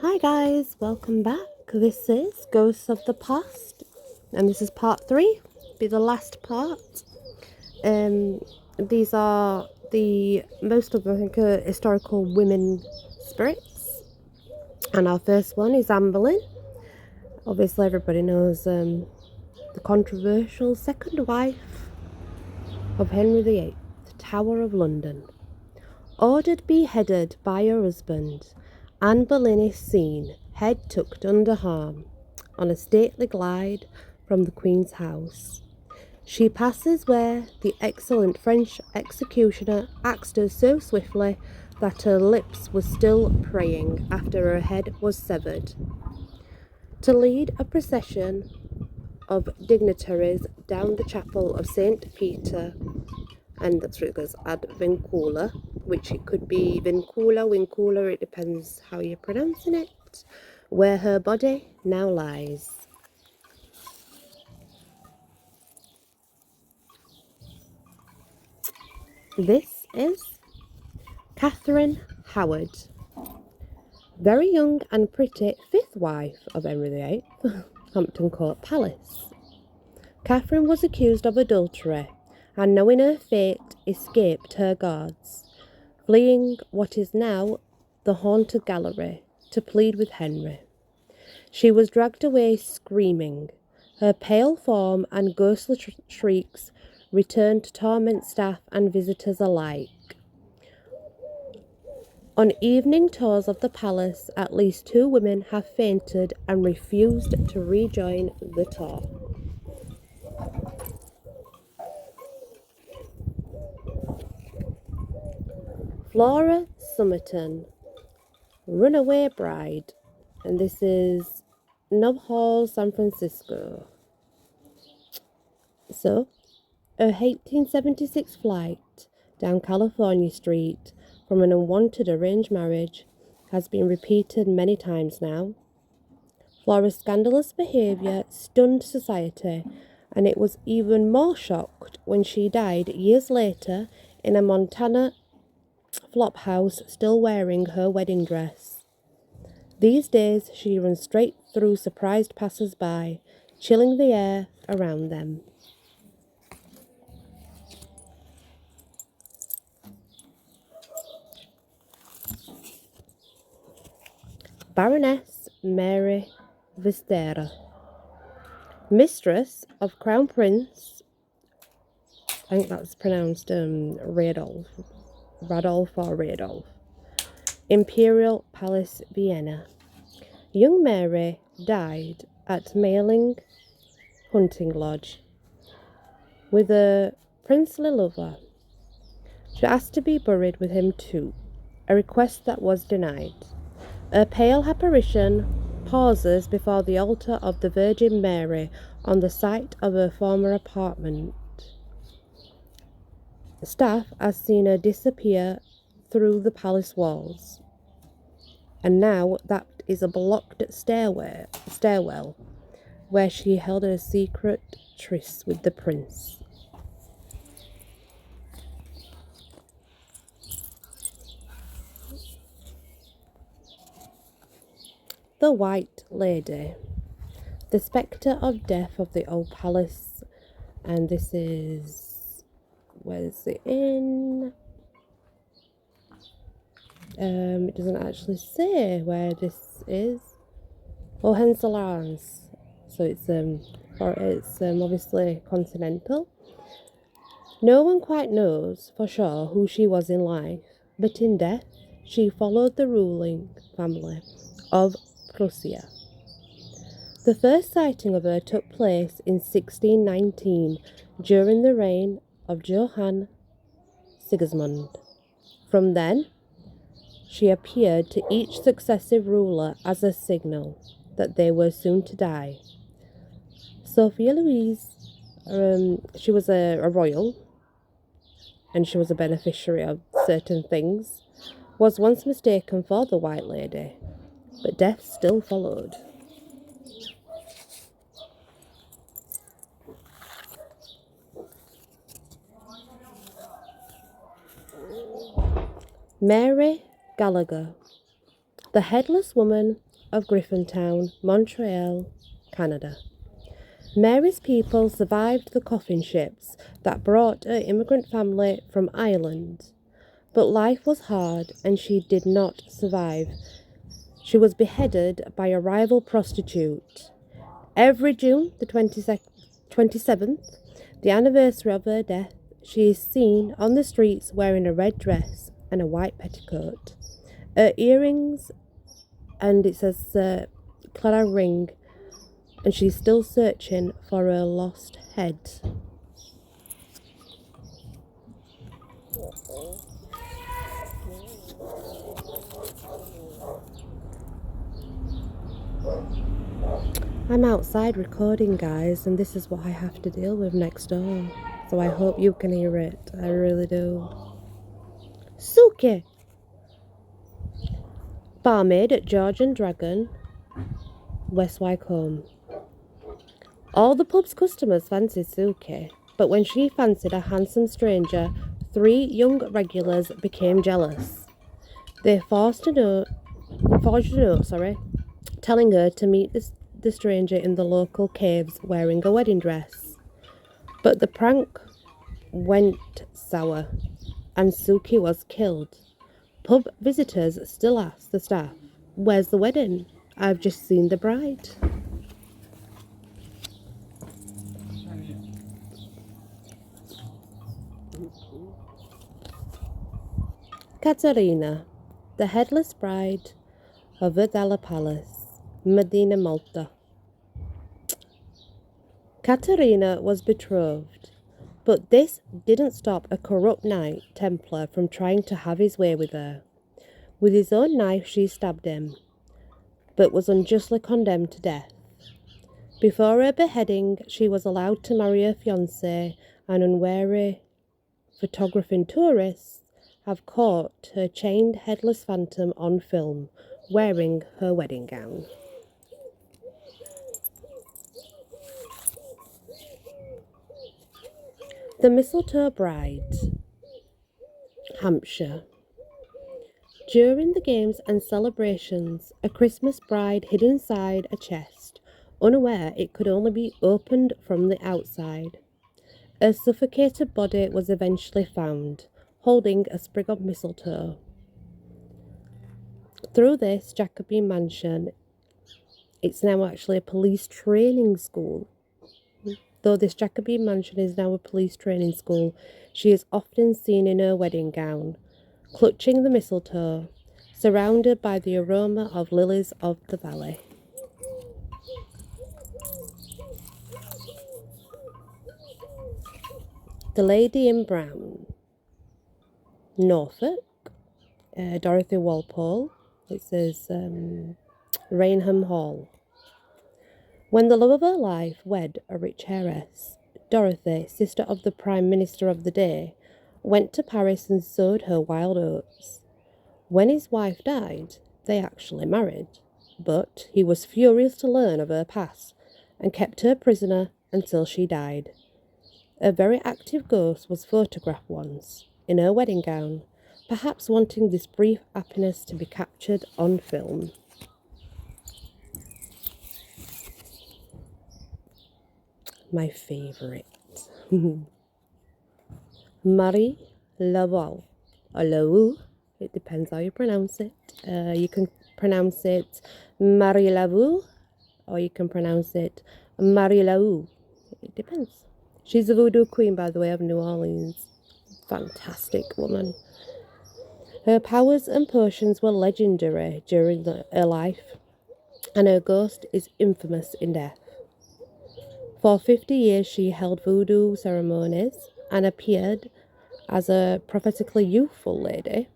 Hi guys, welcome back. This is Ghosts of the Past, and this is part 3, be the last part. These are the most of historical women spirits, and our first one is Anne Boleyn. Obviously, everybody knows the controversial second wife of Henry VIII, Tower of London. Ordered beheaded by her husband, Anne Boleyn is seen, head tucked under arm, on a stately glide from the Queen's house. She passes where the excellent French executioner axed her so swiftly that her lips were still praying after her head was severed. To lead a procession of dignitaries down the chapel of St. Peter, and that's where it goes ad vincula, which it could be vincula, it depends how you're pronouncing it, where her body now lies. This is Catherine Howard, very young and pretty fifth wife of Henry VIII, Hampton Court Palace. Catherine was accused of adultery and, knowing her fate, escaped her guards, fleeing what is now the haunted gallery to plead with Henry. She was dragged away screaming. Her pale form and ghostly shrieks returned to torment staff and visitors alike. On evening tours of the palace, at least 2 women have fainted and refused to rejoin the tour. Flora Somerton, Runaway Bride, and this is Nob Hall, San Francisco. So, a 1876 flight down California Street from an unwanted arranged marriage has been repeated many times now. Flora's scandalous behaviour stunned society, and it was even more shocked when she died years later in a Montana flophouse, still wearing her wedding dress. These days she runs straight through surprised passers-by, chilling the air around them. Baroness Mary Vistera, mistress of Crown Prince, I think that's pronounced Radolf or Radolf, Imperial Palace, Vienna. Young Mary died at Mailing Hunting Lodge with a princely lover. She asked to be buried with him too, a request that was denied. A pale apparition pauses before the altar of the Virgin Mary on the site of her former apartment. Staff has seen her disappear through the palace walls, and now that is a blocked stairwell where she held her secret tryst with the prince. The White Lady, the spectre of death of the old palace, and this is, where is it in? It doesn't actually say where this is. Oh, Henselans. So it's obviously continental. No one quite knows for sure who she was in life, but in death she followed the ruling family of Prussia. The first sighting of her took place in 1619 during the reign of Johann Sigismund. From then, she appeared to each successive ruler as a signal that they were soon to die. Sophia Louise, she was a royal, and she was a beneficiary of certain things, was once mistaken for the White Lady, but death still followed. Mary Gallagher, the headless woman of Griffintown, Montreal, Canada. Mary's people survived the coffin ships that brought her immigrant family from Ireland. But life was hard and she did not survive. She was beheaded by a rival prostitute. Every June the 27th, the anniversary of her death, she is seen on the streets wearing a red dress and a white petticoat. Her earrings, and it says Clara ring, and she's still searching for her lost head. I'm outside recording, guys, and this is what I have to deal with next door. So I hope you can hear it. I really do. Sookie! Barmaid at George and Dragon, West Wycombe. All the pub's customers fancied Sookie, but when she fancied a handsome stranger, 3 young regulars became jealous. They forged a note, telling her to meet the stranger in the local caves wearing a wedding dress. But the prank went sour, and Sookie was killed. Pub visitors still ask the staff, "Where's the wedding? I've just seen the bride." Katarina, the headless bride of Imperial Palace, Medina, Malta. Katarina was betrothed, but this didn't stop a corrupt Knight Templar from trying to have his way with her. With his own knife she stabbed him, but was unjustly condemned to death. Before her beheading, she was allowed to marry her fiancé, and unwary photographing tourists have caught her chained headless phantom on film, wearing her wedding gown. The Mistletoe Bride, Hampshire. During the games and celebrations, a Christmas bride hid inside a chest, unaware it could only be opened from the outside. Her suffocated body was eventually found, holding a sprig of mistletoe. Through this Jacobean mansion, it's now actually a police training school. Though this Jacobean mansion is now a police training school, she is often seen in her wedding gown, clutching the mistletoe, surrounded by the aroma of lilies of the valley. The Lady in Brown, Norfolk, Dorothy Walpole. It says Rainham Hall. When the love of her life wed a rich heiress, Dorothy, sister of the Prime Minister of the day, went to Paris and sowed her wild oats. When his wife died, they actually married, but he was furious to learn of her past and kept her prisoner until she died. A very active ghost was photographed once, in her wedding gown, perhaps wanting this brief happiness to be captured on film. My favourite. Marie Laveau, or Laveau, it depends how you pronounce it. You can pronounce it Marie Laveau, or you can pronounce it Marie Laveau. It depends. She's the voodoo queen, by the way, of New Orleans. Fantastic woman. Her powers and potions were legendary during her life, and her ghost is infamous in death. For 50 years she held voodoo ceremonies and appeared as a prophetically youthful lady.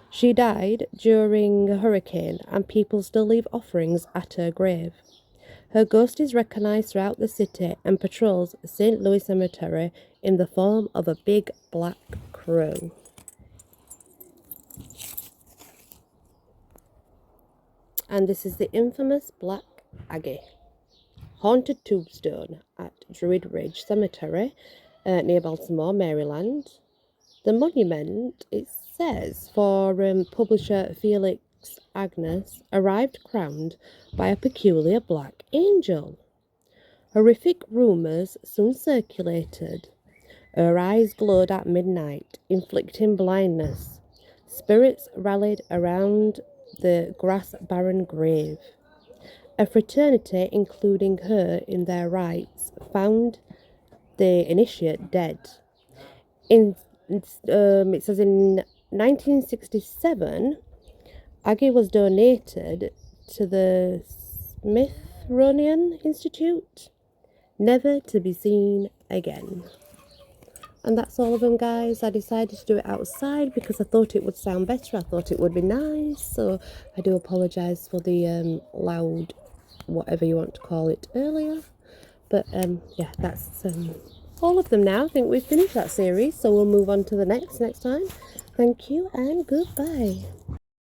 She died during a hurricane, and people still leave offerings at her grave. Her ghost is recognised throughout the city and patrols St. Louis Cemetery in the form of a big black crow. And this is the infamous Black Aggie, haunted tombstone at Druid Ridge Cemetery near Baltimore, Maryland. The monument, it says, for publisher Felix Felix Agnes arrived crowned by a peculiar black angel. Horrific rumours soon circulated. Her eyes glowed at midnight, inflicting blindness. Spirits rallied around the grass-barren grave. A fraternity, including her in their rites, found the initiate dead. It says in 1967, Aggie was donated to the Smithsonian Institute, never to be seen again. And that's all of them, guys. I decided to do it outside because I thought it would sound better. I thought it would be nice. So I do apologise for the loud, whatever you want to call it, earlier. But yeah, that's all of them now. I think we've finished that series. So we'll move on to the next time. Thank you and goodbye.